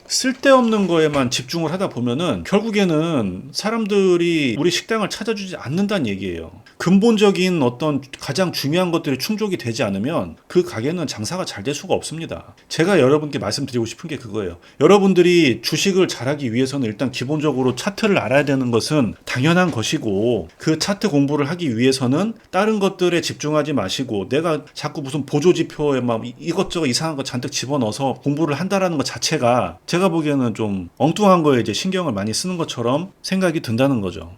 쓸데없는 거에만 집중을 하다 보면은 결국에는 사람들이 우리 식당을 찾아주지 않는다는 얘기예요. 근본적인 어떤 가장 중요한 것들이 충족이 되지 않으면 그 가게는 장사가 잘 될 수가 없습니다. 제가 여러분께 말씀드리고 싶은 게 그거예요. 여러분들이 주식을 잘하기 위해서는 일단 기본적으로 차트를 알아야 되는 것은 당연한 것이고, 그 차트 공부를 하기 위해서는 다른 것들에 집중하지 마시고 내가 자꾸 무슨 보조지표에 막 이것저것 이상한 거 잔뜩 집어넣어서 공부를 한다라는 것 자체가 제가 보기에는 좀 엉뚱한 거에 이제 신경을 많이 쓰는 것처럼 생각이 든다는 거죠.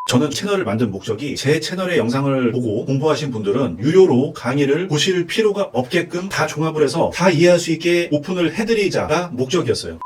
저는 채널을 만든 목적이 제 채널의 영상을 보고 공부하신 분들은 유료로 강의를 보실 필요가 없게끔 다 종합을 해서 다 이해할 수 있게 오픈을 해드리자가 목적이었어요.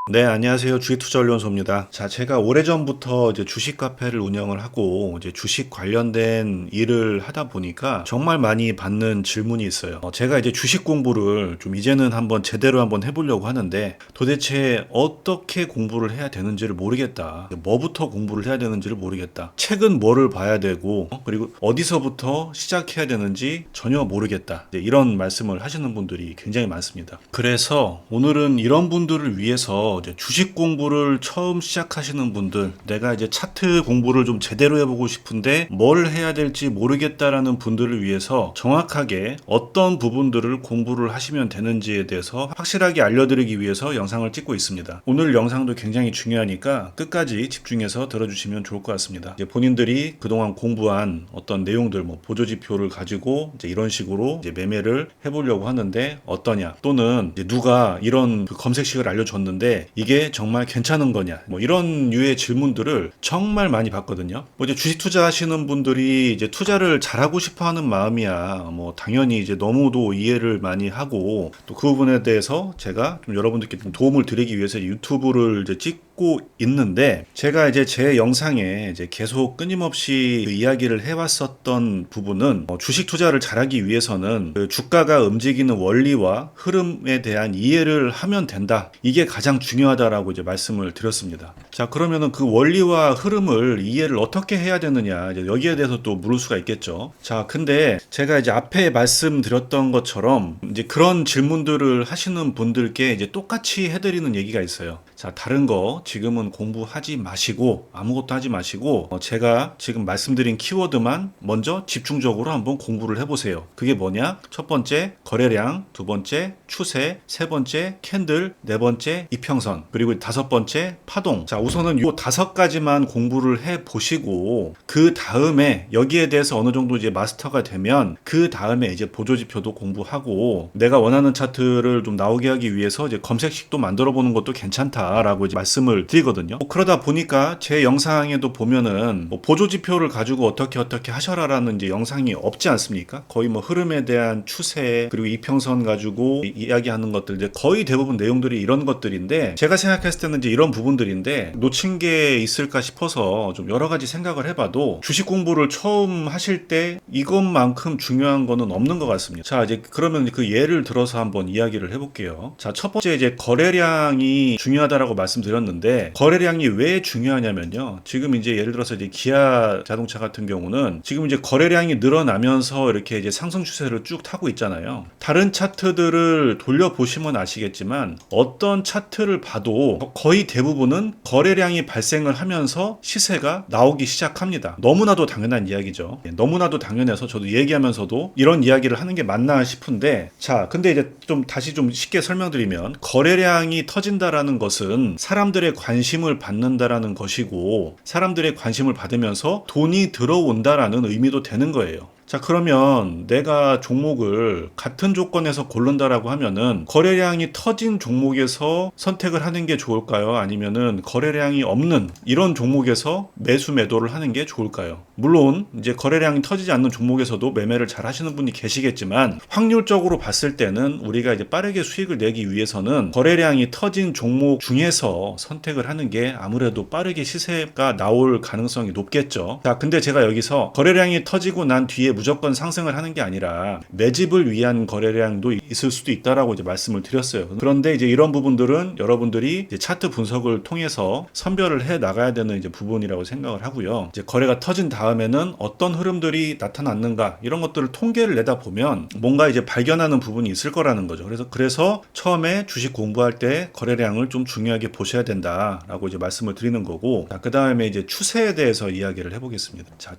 네, 안녕하세요. 주식투자훈련소입니다. 자, 제가 오래전부터 이제 주식 카페를 운영을 하고 이제 주식 관련된 일을 하다 보니까 정말 많이 받는 질문이 있어요. 제가 이제 주식 공부를 좀 이제는 한번 제대로 한번 해보려고 하는데 도대체 어떻게 공부를 해야 되는지를 모르겠다. 뭐부터 공부를 해야 되는지를 모르겠다. 책은 뭐를 봐야 되고 그리고 어디서부터 시작해야 되는지 전혀 모르겠다. 이런 말씀을 하시는 분들이 굉장히 많습니다. 그래서 오늘은 이런 분들을 위해서 이제 주식 공부를 처음 시작하시는 분들, 내가 이제 차트 공부를 좀 제대로 해보고 싶은데 뭘 해야 될지 모르겠다라는 분들을 위해서 정확하게 어떤 부분들을 공부를 하시면 되는지에 대해서 확실하게 알려드리기 위해서 영상을 찍고 있습니다. 오늘 영상도 굉장히 중요하니까 끝까지 집중해서 들어주시면 좋을 것 같습니다. 이제 본인들이 그동안 공부한 어떤 내용들, 뭐 보조지표를 가지고 이제 이런 식으로 이제 매매를 해보려고 하는데 어떠냐, 또는 이제 누가 이런 그 검색식을 알려줬는데 이게 정말 괜찮은 거냐, 뭐 이런 류의 질문들을 정말 많이 받거든요. 뭐 이제 주식 투자하시는 분들이 이제 투자를 잘하고 싶어하는 마음이야 뭐 당연히 이제 너무도 이해를 많이 하고, 또 그 부분에 대해서 제가 좀 여러분들께 좀 도움을 드리기 위해서 유튜브를 이제 찍고 있는데, 제가 이제 제 영상에 이제 계속 끊임없이 그 이야기를 해왔었던 부분은 주식 투자를 잘하기 위해서는 그 주가가 움직이는 원리와 흐름에 대한 이해를 하면 된다. 이게 가장 중요하다라고 이제 말씀을 드렸습니다. 자, 그러면은 그 원리와 흐름을 이해를 어떻게 해야 되느냐, 이제 여기에 대해서 또 물을 수가 있겠죠. 자, 근데 제가 이제 앞에 말씀드렸던 것처럼 이제 그런 질문들을 하시는 분들께 이제 똑같이 해드리는 얘기가 있어요. 자, 다른 거 지금은 공부하지 마시고 아무것도 하지 마시고 제가 지금 말씀드린 키워드만 먼저 집중적으로 한번 공부를 해보세요. 그게 뭐냐? 첫 번째 거래량, 두 번째 추세, 세 번째 캔들, 네 번째 이평선, 그리고 다섯 번째 파동. 자, 우선은 요 다섯 가지만 공부를 해 보시고 그 다음에 여기에 대해서 어느 정도 이제 마스터가 되면 그 다음에 이제 보조지표도 공부하고 내가 원하는 차트를 좀 나오게 하기 위해서 이제 검색식도 만들어 보는 것도 괜찮다라고 이제 말씀을 드리거든요. 그러다 보니까 제 영상에도 보면은 뭐 보조지표를 가지고 어떻게 하셔라라는 이제 영상이 없지 않습니까? 거의 뭐 흐름에 대한 추세, 그리고 이평선 가지고 이야기하는 것들, 이제 거의 대부분 내용들이 이런 것들인데, 제가 생각했을 때는 이제 이런 부분들인데 놓친 게 있을까 싶어서 좀 여러 가지 생각을 해봐도 주식 공부를 처음 하실 때 이것만큼 중요한 거는 없는 것 같습니다. 자, 이제 그러면 그 예를 들어서 한번 이야기를 해볼게요. 자, 첫 번째 이제 거래량이 중요하다라고 말씀드렸는데, 거래량이 왜 중요하냐면요, 지금 이제 예를 들어서 이제 기아 자동차 같은 경우는 지금 이제 거래량이 늘어나면서 이렇게 이제 상승 추세를 쭉 타고 있잖아요. 다른 차트들을 돌려보시면 아시겠지만 어떤 차트를 봐도 거의 대부분은 거래량이 발생을 하면서 시세가 나오기 시작합니다. 너무나도 당연한 이야기죠. 너무나도 당연해서 저도 얘기하면서도 이런 이야기를 하는 게 맞나 싶은데, 자, 근데 이제 좀 다시 좀 쉽게 설명드리면, 거래량이 터진다라는 것은 사람들의 관심을 받는다라는 것이고, 사람들의 관심을 받으면서 돈이 들어온다라는 의미도 되는 거예요. 자, 그러면 내가 종목을 같은 조건에서 고른다라고 하면은 거래량이 터진 종목에서 선택을 하는 게 좋을까요? 아니면은 거래량이 없는 이런 종목에서 매수 매도를 하는 게 좋을까요? 물론 이제 거래량이 터지지 않는 종목에서도 매매를 잘 하시는 분이 계시겠지만, 확률적으로 봤을 때는 우리가 이제 빠르게 수익을 내기 위해서는 거래량이 터진 종목 중에서 선택을 하는 게 아무래도 빠르게 시세가 나올 가능성이 높겠죠. 자, 근데 제가 여기서 거래량이 터지고 난 뒤에 무조건 상승을 하는 게 아니라 매집을 위한 거래량도 있을 수도 있다라고 이제 말씀을 드렸어요. 그런데 이제 이런 부분들은 여러분들이 이제 차트 분석을 통해서 선별을 해 나가야 되는 이제 부분이라고 생각을 하고요. 이제 거래가 터진 다음 다음에는 어떤 흐름들이 나타났는가 이런 것들을 통계를 내다 보면 뭔가 이제 발견하는 부분이 있을 거라는 거죠. 그래서 처음에 주식 공부할 때 거래량을 좀 중요하게 보셔야 된다라고 이제 말씀을 드리는 거고, 그 다음에 이제 추세에 대해서 이야기를 해보겠습니다. 자,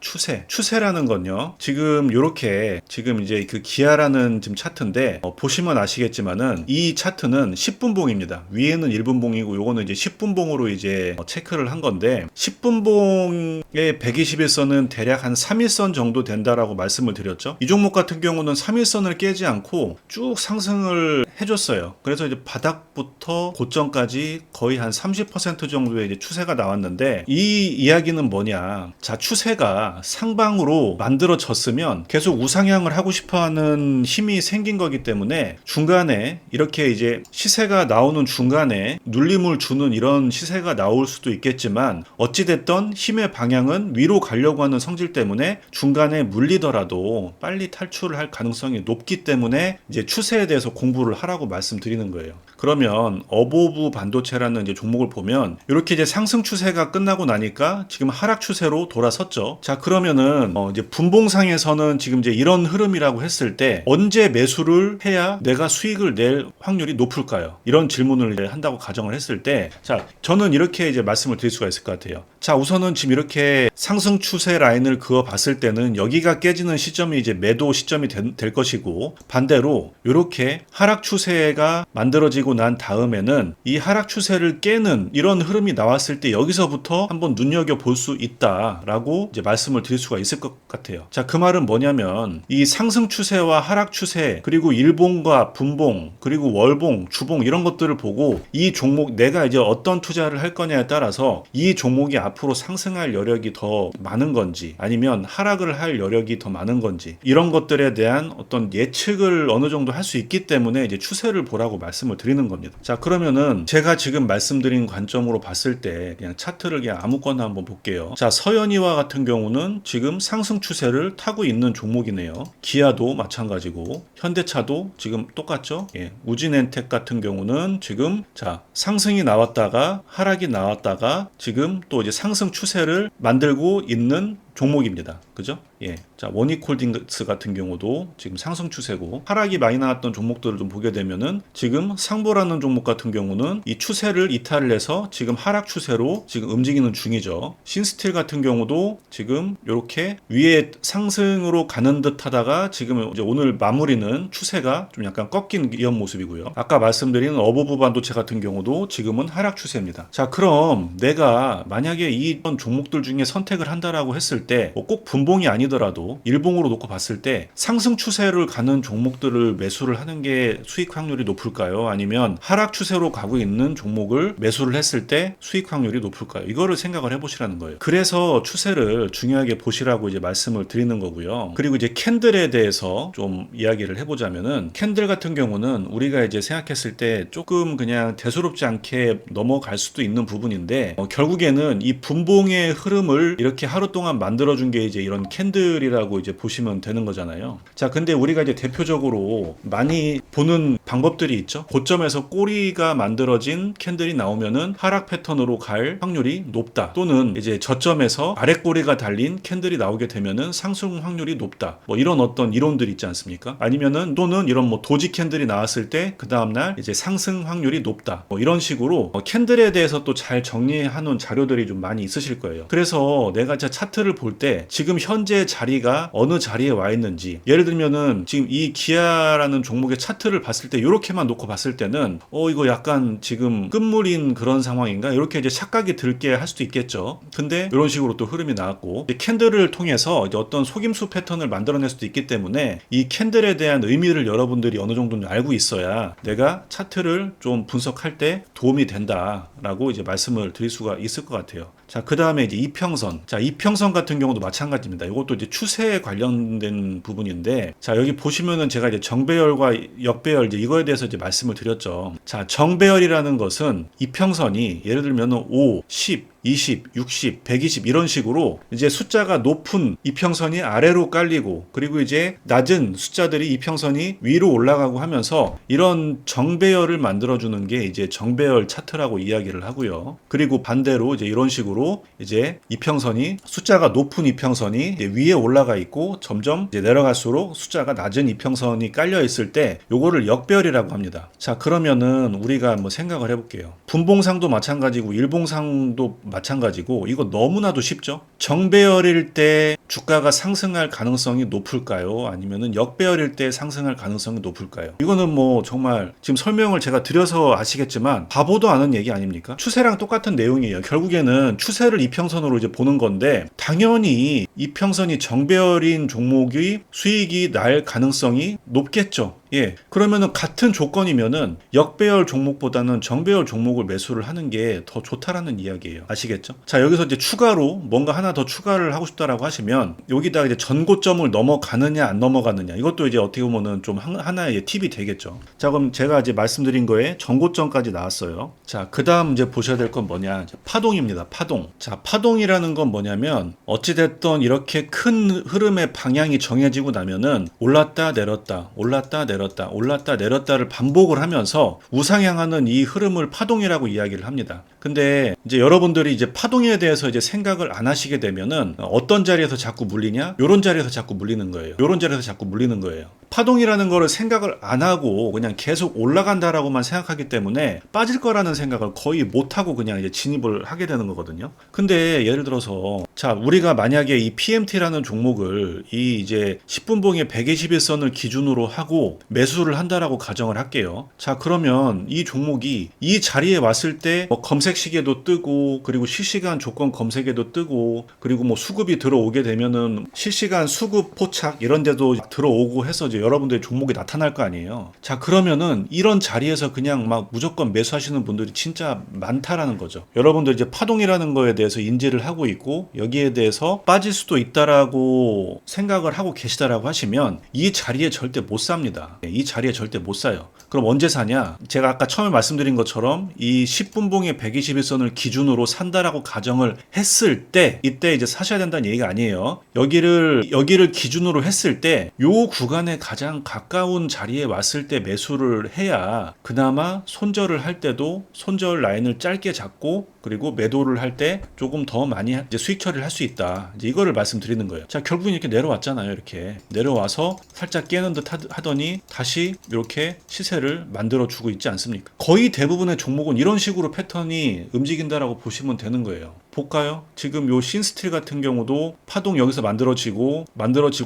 추세라는 건요. 지금 요렇게 지금 이제 그 기아라는 지금 차트인데 보시면 아시겠지만은 이 차트는 10분봉입니다. 위에는 1분봉이고 요거는 이제 10분봉으로 이제 체크를 한 건데 10분봉의 121선은 대략 한 3일선 정도 된다라고 말씀을 드렸죠. 이 종목 같은 경우는 3일선을 깨지 않고 쭉 상승을 해줬어요. 그래서 이제 바닥부터 고점까지 거의 한 30% 정도의 이제 추세가 나왔는데 이 이야기는 뭐냐? 자, 추세가 상방으로 만들어졌으면 계속 우상향을 하고 싶어하는 힘이 생긴 거기 때문에 중간에 이렇게 이제 시세가 나오는 중간에 눌림을 주는 이런 시세가 나올 수도 있겠지만 어찌됐던 힘의 방향은 위로 가려고 하는 성질 때문에 중간에 물리더라도 빨리 탈출을 할 가능성이 높기 때문에 이제 추세에 대해서 공부를 하라고 말씀드리는 거예요. 그러면 어보브 반도체라는 이제 종목을 보면 이렇게 이제 상승 추세가 끝나고 나니까 지금 하락 추세로 돌아섰죠. 자, 그러면은 이제 분봉상에서는 지금 이제 이런 흐름이라고 했을 때 언제 매수를 해야 내가 수익을 낼 확률이 높을까요? 이런 질문을 이제 한다고 가정을 했을 때, 자, 저는 이렇게 이제 말씀을 드릴 수가 있을 것 같아요. 자, 우선은 지금 이렇게 상승 추세 라인을 그어 봤을 때는 여기가 깨지는 시점이 이제 매도 시점이 될 것이고, 반대로 이렇게 하락 추세가 만들어지고 난 다음에는 이 하락 추세를 깨는 이런 흐름이 나왔을 때 여기서부터 한번 눈여겨 볼 수 있다라고 이제 말씀을 드릴 수가 있을 것 같아요. 자, 그 말은 뭐냐면 이 상승 추세와 하락 추세 그리고 일봉과 분봉 그리고 월봉, 주봉 이런 것들을 보고 이 종목 내가 이제 어떤 투자를 할 거냐에 따라서 이 종목이 앞으로 상승할 여력이 더 많은 건지 아니면 하락을 할 여력이 더 많은 건지 이런 것들에 대한 어떤 예측을 어느 정도 할 수 있기 때문에 이제 추세를 보라고 말씀을 드리는 겁니다. 자, 그러면은 제가 지금 말씀드린 관점으로 봤을 때 그냥 차트를 그냥 아무거나 한번 볼게요. 자, 서현이와 같은 경우는 지금 상승 추세를 타고 있는 종목이네요. 기아도 마찬가지고 현대차도 지금 똑같죠. 예, 우진엔텍 같은 경우는 지금 자 상승이 나왔다가 하락이 나왔다가 지금 또 이제 상승 추세를 만들고 있는 종목입니다. 그죠? 예. 자, 원익홀딩스 같은 경우도 지금 상승 추세고 하락이 많이 나왔던 종목들을 좀 보게 되면은 지금 상보라는 종목 같은 경우는 이 추세를 이탈을 해서 지금 하락 추세로 지금 움직이는 중이죠. 신스틸 같은 경우도 지금 이렇게 위에 상승으로 가는 듯 하다가 지금 이제 오늘 마무리는 추세가 좀 약간 꺾인 이런 모습이고요. 아까 말씀드린 어보브 반도체 같은 경우도 지금은 하락 추세입니다. 자, 그럼 내가 만약에 이런 종목들 중에 선택을 한다라고 했을 때 꼭 분봉이 아니더라도 일봉으로 놓고 봤을 때 상승 추세를 가는 종목들을 매수를 하는 게 수익 확률이 높을까요? 아니면 하락 추세로 가고 있는 종목을 매수를 했을 때 수익 확률이 높을까요? 이거를 생각을 해보시라는 거예요. 그래서 추세를 중요하게 보시라고 이제 말씀을 드리는 거고요. 그리고 이제 캔들에 대해서 좀 이야기를 해보자면은 캔들 같은 경우는 우리가 이제 생각했을 때 조금 그냥 대수롭지 않게 넘어갈 수도 있는 부분인데 결국에는 이 분봉의 흐름을 이렇게 하루 동안 만들어준 게 이제 이런 캔들이라고 이제 보시면 되는 거잖아요. 자, 근데 우리가 이제 대표적으로 많이 보는 방법들이 있죠. 고점에서 꼬리가 만들어진 캔들이 나오면은 하락 패턴으로 갈 확률이 높다. 또는 이제 저점에서 아랫꼬리가 달린 캔들이 나오게 되면은 상승 확률이 높다. 뭐 이런 어떤 이론들이 있지 않습니까? 아니면은 또는 이런 뭐 도지 캔들이 나왔을 때 그 다음날 이제 상승 확률이 높다. 뭐 이런 식으로 캔들에 대해서 또 잘 정리해 놓은 자료들이 좀 많이 있으실 거예요. 그래서 내가 진짜 차트를 볼 때 지금 현재 자리가 어느 자리에 와 있는지, 예를 들면은 지금 이 기아라는 종목의 차트를 봤을 때 이렇게만 놓고 봤을 때는 이거 약간 지금 끝물인 그런 상황인가 이렇게 이제 착각이 들게 할 수도 있겠죠. 근데 이런 식으로 또 흐름이 나왔고 캔들을 통해서 이제 어떤 속임수 패턴을 만들어낼 수도 있기 때문에 이 캔들에 대한 의미를 여러분들이 어느 정도는 알고 있어야 내가 차트를 좀 분석할 때 도움이 된다라고 이제 말씀을 드릴 수가 있을 것 같아요. 자, 그 다음에 이제 이평선. 자, 이평선 같은 경우도 마찬가지입니다. 이것도 이제 추세에 관련된 부분인데, 자, 여기 보시면은 제가 이제 정배열과 역배열 이제 이거에 대해서 이제 말씀을 드렸죠. 자, 정배열이라는 것은 이평선이 예를 들면은 5, 10, 20, 60, 120 이런 식으로 이제 숫자가 높은 이평선이 아래로 깔리고, 그리고 이제 낮은 숫자들이 이평선이 위로 올라가고 하면서 이런 정배열을 만들어주는 게 이제 정배열 차트라고 이야기를 하고요. 그리고 반대로 이제 이런 식으로 이제 이평선이, 숫자가 높은 이평선이 이제 위에 올라가 있고 점점 이제 내려갈수록 숫자가 낮은 이평선이 깔려 있을 때 요거를 역배열이라고 합니다. 자, 그러면은 우리가 뭐 생각을 해볼게요. 분봉상도 마찬가지고 일봉상도 마찬가지고 이거 너무나도 쉽죠? 정배열일 때 주가가 상승할 가능성이 높을까요? 아니면은 역배열일 때 상승할 가능성이 높을까요? 이거는 뭐 정말 지금 설명을 제가 드려서 아시겠지만 바보도 아는 얘기 아닙니까? 추세랑 똑같은 내용이에요. 결국에는 추세를 이평선으로 이제 보는 건데, 당연히 이평선이 정배열인 종목이 수익이 날 가능성이 높겠죠. 예. 그러면은 같은 조건이면은 역배열 종목보다는 정배열 종목을 매수를 하는 게 더 좋다라는 이야기예요. 아시겠죠? 자, 여기서 이제 추가로 뭔가 하나 더 추가를 하고 싶다라고 하시면 여기다 이제 전고점을 넘어가느냐 안 넘어가느냐, 이것도 이제 어떻게 보면은 좀 하나의 팁이 되겠죠. 자, 그럼 제가 이제 말씀드린 거에 전고점까지 나왔어요. 자, 그다음 이제 보셔야 될 건 뭐냐? 파동입니다. 파동. 자, 파동이라는 건 뭐냐면 어찌됐든 이렇게 큰 흐름의 방향이 정해지고 나면은 올랐다 내렸다 올랐다 내렸다 올랐다 내렸다를 반복을 하면서 우상향하는 이 흐름을 파동이라고 이야기를 합니다. 근데 이제 여러분들이 이제 파동에 대해서 이제 생각을 안 하시게 되면은 어떤 자리에서 자꾸 물리냐? 요런 자리에서 자꾸 물리는 거예요. 요런 자리에서 자꾸 물리는 거예요. 파동이라는 거를 생각을 안 하고 그냥 계속 올라간다라고만 생각하기 때문에 빠질 거라는 생각을 거의 못 하고 그냥 이제 진입을 하게 되는 거거든요. 근데 예를 들어서 자, 우리가 만약에 이 PMT라는 종목을 이 이제 10분봉의 121선을 기준으로 하고 매수를 한다라고 가정을 할게요. 자, 그러면 이 종목이 이 자리에 왔을 때 뭐 검색시계도 뜨고, 그리고 실시간 조건 검색에도 뜨고, 그리고 뭐 수급이 들어오게 되면은 실시간 수급 포착 이런 데도 들어오고 해서 이제 여러분들의 종목이 나타날 거 아니에요. 자, 그러면은 이런 자리에서 그냥 막 무조건 매수하시는 분들이 진짜 많다라는 거죠. 여러분들 이제 파동이라는 거에 대해서 인지를 하고 있고 여기에 대해서 빠질 수도 있다라고 생각을 하고 계시다라고 하시면 이 자리에 절대 못 삽니다. 이 자리에 절대 못 사요. 그럼 언제 사냐? 제가 아까 처음에 말씀드린 것처럼 이 10분봉의 121선을 기준으로 산다라고 가정을 했을 때, 이때 이제 사셔야 된다는 얘기가 아니에요. 여기를 기준으로 했을 때 요 구간에 가장 가까운 자리에 왔을 때 매수를 해야 그나마 손절을 할 때도 손절 라인을 짧게 잡고, 그리고 매도를 할 때 조금 더 많이 이제 수익 처리를 할 수 있다. 이제 이거를 말씀드리는 거예요. 자, 결국은 이렇게 내려왔잖아요. 이렇게 내려와서 살짝 깨는 듯 하더니 다시 이렇게 시세를 만들어 주고 있지 않습니까? 거의 대부분의 종목은 이런 식으로 패턴이 움직인다라고 보시면 되는 거예요. 볼까요? 지금 요 신스틸 같은 경우도 파동 여기서 만들어지고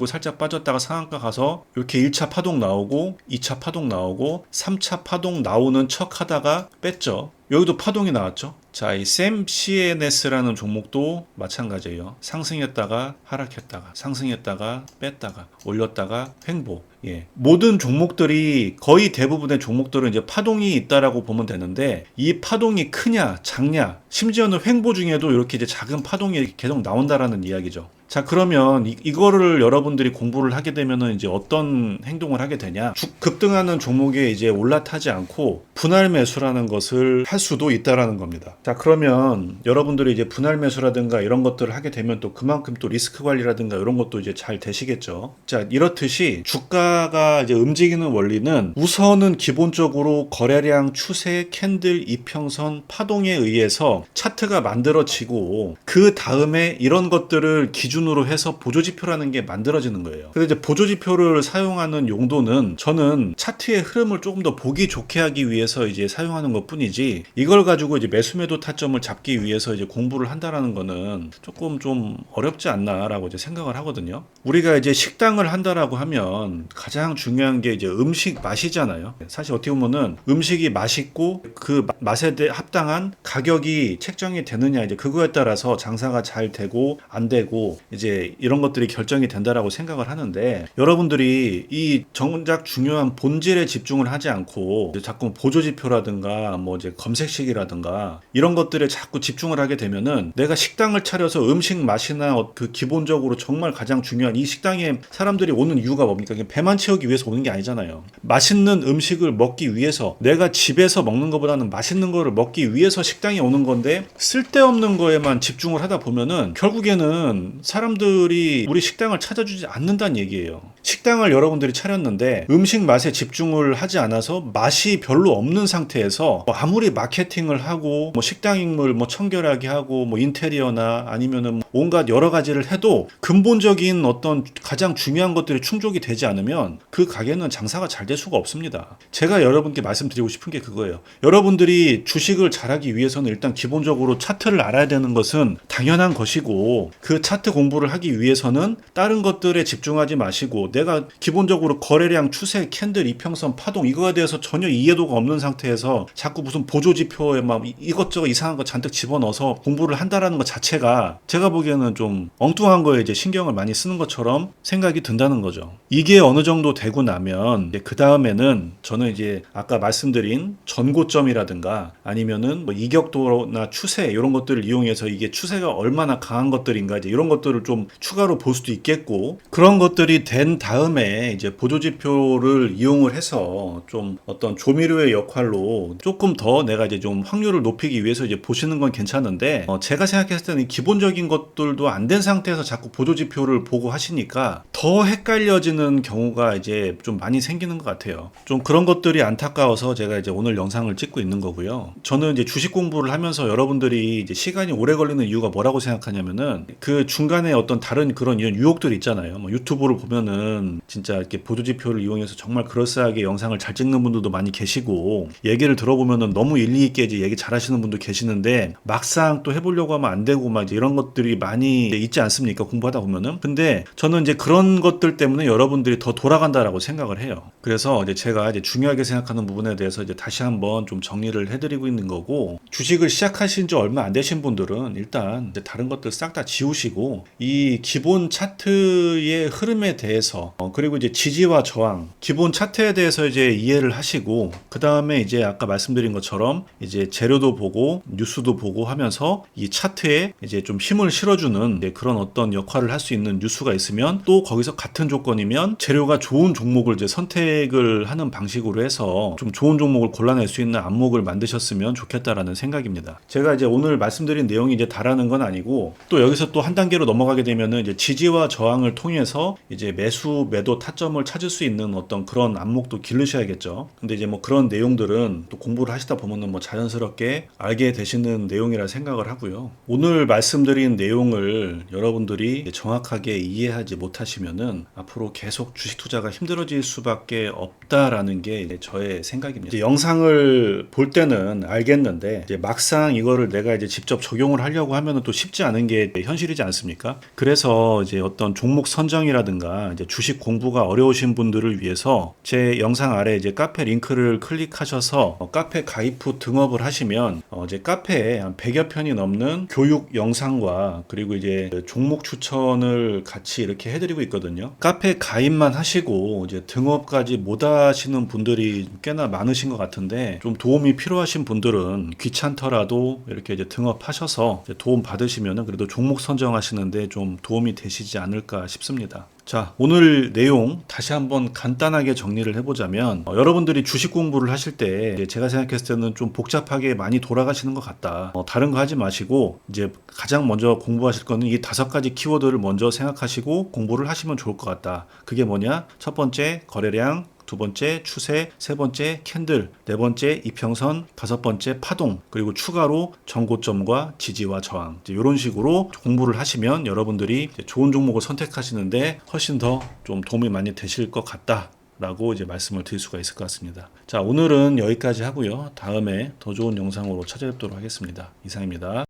살짝 빠졌다가 상한가 가서 이렇게 1차 파동 나오고 2차 파동 나오고 3차 파동 나오는 척 하다가 뺐죠. 여기도 파동이 나왔죠. 자, 이 CMCNS라는 종목도 마찬가지예요. 상승했다가 하락했다가 상승했다가 뺐다가 올렸다가 횡보. 예. 모든 종목들이, 거의 대부분의 종목들은 이제 파동이 있다라고 보면 되는데, 이 파동이 크냐 작냐, 심지어는 횡보 중에도 이렇게 이제 작은 파동이 계속 나온다라는 이야기죠. 자, 그러면 이거를 여러분들이 공부를 하게 되면은 이제 어떤 행동을 하게 되냐? 급등하는 종목에 이제 올라타지 않고 분할 매수라는 것을 할 수도 있다라는 겁니다. 자, 그러면 여러분들이 이제 분할 매수라든가 이런 것들을 하게 되면 또 그만큼 또 리스크 관리라든가 이런 것도 이제 잘 되시겠죠. 자, 이렇듯이 주가가 이제 움직이는 원리는 우선은 기본적으로 거래량, 추세, 캔들, 이평선, 파동에 의해서 차트가 만들어지고, 그 다음에 이런 것들을 기준으로 해서 보조지표라는 게 만들어지는 거예요. 근데 이제 보조지표를 사용하는 용도는 저는 차트의 흐름을 조금 더 보기 좋게 하기 위해서 이제 사용하는 것 뿐이지, 이걸 가지고 이제 매수매도 타점을 잡기 위해서 이제 공부를 한다라는 거는 조금 좀 어렵지 않나라고 이제 생각을 하거든요. 우리가 이제 식당을 한다라고 하면 가장 중요한 게 이제 음식 맛이잖아요. 사실 어떻게 보면은 음식이 맛있고 그 맛에 합당한 가격이 책정이 되느냐, 이제 그거에 따라서 장사가 잘 되고 안 되고 이제 이런 것들이 결정이 된다라고 생각을 하는데, 여러분들이 이 정작 중요한 본질에 집중을 하지 않고 이제 자꾸 보조지표라든가 뭐 이제 검색식이라든가 이런 것들에 자꾸 집중을 하게 되면은, 내가 식당을 차려서 음식 맛이나 그 기본적으로 정말 가장 중요한 이 식당에 사람들이 오는 이유가 뭡니까? 그냥 배만 채우기 위해서 오는 게 아니잖아요. 맛있는 음식을 먹기 위해서, 내가 집에서 먹는 것보다는 맛있는 거를 먹기 위해서 식당에 오는 건데, 쓸데없는 거에만 집중을 하다 보면은 결국에는 사람들이 우리 식당을 찾아주지 않는다는 얘기예요. 식당을 여러분들이 차렸는데 음식 맛에 집중을 하지 않아서 맛이 별로 없는 상태에서 뭐 아무리 마케팅을 하고 뭐 식당임을 뭐 청결하게 하고 뭐 인테리어나 아니면은 온갖 여러 가지를 해도 근본적인 어떤 가장 중요한 것들이 충족이 되지 않으면 그 가게는 장사가 잘 될 수가 없습니다. 제가 여러분께 말씀드리고 싶은 게 그거예요. 여러분들이 주식을 잘하기 위해서는 일단 기본적으로 차트를 알아야 되는 것은 당연한 것이고, 그 차트 공부를 하기 위해서는 다른 것들에 집중하지 마시고, 내가 기본적으로 거래량, 추세, 캔들, 이평선, 파동 이거에 대해서 전혀 이해도가 없는 상태에서 자꾸 무슨 보조지표에 막 이것저것 이상한 거 잔뜩 집어넣어서 공부를 한다라는 것 자체가 제가 보기에는 좀 엉뚱한 거에 이제 신경을 많이 쓰는 것처럼 생각이 든다는 거죠. 이게 어느 정도 되고 나면 그 다음에는 저는 이제 아까 말씀드린 전고점이라든가 아니면은 뭐 이격도나 추세 이런 것들을 이용해서 이게 추세가 얼마나 강한 것들인가 이제 이런 것들을 좀 추가로 볼 수도 있겠고, 그런 것들이 된 다음에 이제 보조지표를 이용을 해서 좀 어떤 조미료의 역할로 조금 더 내가 이제 좀 확률을 높이기 위해서 이제 보시는 건 괜찮은데, 제가 생각했을 때는 기본적인 것들도 안 된 상태에서 자꾸 보조지표를 보고 하시니까 더 헷갈려지는 경우가 이제 좀 많이 생기는 것 같아요. 좀 그런 것들이 안타까워서 제가 이제 오늘 영상을 찍고 있는 거고요. 저는 이제 주식 공부를 하면서 여러분들이 이제 시간이 오래 걸리는 이유가 뭐라고 생각하냐면은, 그 중간에 어떤 다른 그런 이런 유혹들 있잖아요. 뭐 유튜브를 보면은 진짜 이렇게 보조지표를 이용해서 정말 그럴싸하게 영상을 잘 찍는 분들도 많이 계시고, 얘기를 들어보면은 너무 일리 있게 이제 얘기 잘 하시는 분도 계시는데, 막상 또 해보려고 하면 안 되고 막 이제 이런 것들이 많이 있지 않습니까? 공부하다 보면은. 근데 저는 이제 그런 것들 때문에 여러분들이 더 돌아간다라고 생각을 해요. 그래서 이제 제가 이제 중요하게 생각하는 부분에 대해서 이제 다시 한번 좀 정리를 해드리고 있는 거고, 주식을 시작하신 지 얼마 안 되신 분들은 일단 이제 다른 것들 싹 다 지우시고 이 기본 차트의 흐름에 대해서 그리고 이제 지지와 저항, 기본 차트에 대해서 이제 이해를 하시고, 그 다음에 이제 아까 말씀드린 것처럼 이제 재료도 보고 뉴스도 보고 하면서 이 차트에 이제 좀 힘을 실어주는 그런 어떤 역할을 할 수 있는 뉴스가 있으면, 또 거기서 같은 조건이면 재료가 좋은 종목을 이제 선택을 하는 방식으로 해서 좀 좋은 종목을 골라낼 수 있는 안목을 만드셨으면 좋겠다라는 생각입니다. 제가 이제 오늘 말씀드린 내용이 이제 다라는 건 아니고, 또 여기서 또 한 단계로 넘어가게 되면은 이제 지지와 저항을 통해서 이제 매수 매도 타점을 찾을 수 있는 어떤 그런 안목도 기르셔야겠죠. 근데 이제 뭐 그런 내용들은 또 공부를 하시다 보면은 뭐 자연스럽게 알게 되시는 내용이라 생각을 하고요. 오늘 말씀드린 내용을 여러분들이 정확하게 이해하지 못하시면은 앞으로 계속 주식 투자가 힘들어질 수밖에 없다라는 게 이제 저의 생각입니다. 이제 영상을 볼 때는 알겠는데, 이제 막상 이거를 내가 이제 직접 적용을 하려고 하면은 또 쉽지 않은 게 현실이지 않습니까? 그래서 이제 어떤 종목 선정이라든가 이제 주식 공부가 어려우신 분들을 위해서 제 영상 아래 이제 카페 링크를 클릭하셔서 카페 가입 후 등업을 하시면 이제 카페에 한 100여 편이 넘는 교육 영상과 그리고 이제 종목 추천을 같이 이렇게 해드리고 있거든요. 카페 가입만 하시고 이제 등업까지 못 하시는 분들이 꽤나 많으신 것 같은데, 좀 도움이 필요하신 분들은 귀찮더라도 이렇게 이제 등업하셔서 이제 도움 받으시면은 그래도 종목 선정하시는데 좀 도움이 되시지 않을까 싶습니다. 자, 오늘 내용 다시 한번 간단하게 정리를 해보자면, 여러분들이 주식 공부를 하실 때 제가 생각했을 때는 좀 복잡하게 많이 돌아가시는 것 같다. 다른 거 하지 마시고 이제 가장 먼저 공부하실 거는 이 5가지 키워드를 먼저 생각하시고 공부를 하시면 좋을 것 같다. 그게 뭐냐? 첫 번째 거래량, 두 번째 추세, 세 번째 캔들, 네 번째 이평선, 다섯 번째 파동, 그리고 추가로 전고점과 지지와 저항, 이런 식으로 공부를 하시면 여러분들이 좋은 종목을 선택하시는데 훨씬 더 좀 도움이 많이 되실 것 같다 라고 이제 말씀을 드릴 수가 있을 것 같습니다. 자, 오늘은 여기까지 하고요. 다음에 더 좋은 영상으로 찾아뵙도록 하겠습니다. 이상입니다.